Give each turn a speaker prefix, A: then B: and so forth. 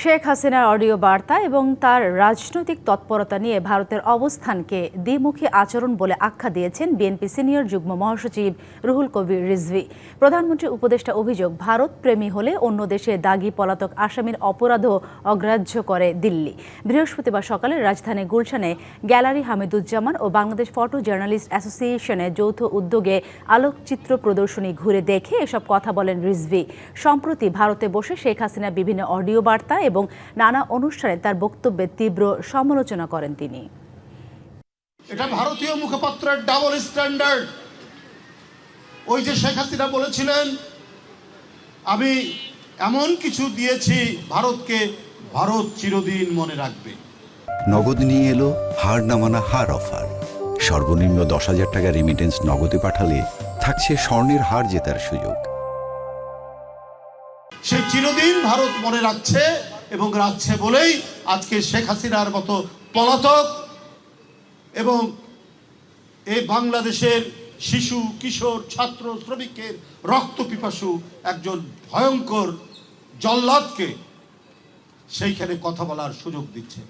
A: শেখ হাসিনার অডিও বার্তা এবং তার রাজনৈতিক তৎপরতা নিয়ে ভারতের অবস্থানকে দ্বিমুখী আচরণ বলে আখ্যা দিয়েছেন বিএনপি সিনিয়র যুগ্ম মহাসচিব রুহুল কবির রিজভী। প্রধানমন্ত্রীর উপদেষ্টা অভিযোগ, ভারত প্রেমী হলে অন্য দেশে দাগী পলাতক আসামির অপরাধও অগ্রাহ্য করে দিল্লি। বৃহস্পতিবার সকালে রাজধানী গুলশানে গ্যালারি হামিদুজ্জামান ও বাংলাদেশ ফটো জার্নালিস্ট অ্যাসোসিয়েশনের যৌথ উদ্যোগে আলোকচিত্র প্রদর্শনী ঘুরে দেখে এসব কথা বলেন রিজভী। সম্প্রতি ভারতে বসে শেখ হাসিনা বিভিন্ন অডিও বার্তা এবং নানা অনুষ্ঠানে তার বক্তব্যের তীব্র সমালোচনা করেন তিনি।
B: এটা ভারতীয় মুখপাত্রের ডাবল স্ট্যান্ডার্ড। ওই যে শেখ হাসিনা বলেছিলেন, আমি এমন কিছু দিয়েছি ভারতকে, ভারত চিরদিন মনে রাখবে।
C: নগদ নিয়ে এলো হার না মানা হার অফার। সর্বনিম্ন 10,000 টাকা রেমিটেন্স নগদে পাঠালে থাকছে স্বর্ণের হার জেতার সুযোগ।
B: সে চিরদিন ভারত মনে রাখছে এবং রাখছে বলেই আজকে শেখ হাসিনার মতো পলাতক এবং এই বাংলাদেশের শিশু, কিশোর, ছাত্র, শ্রমিকের রক্ত পিপাসু একজন ভয়ঙ্কর জল্লাদকে সেইখানে কথা বলার সুযোগ দিচ্ছে।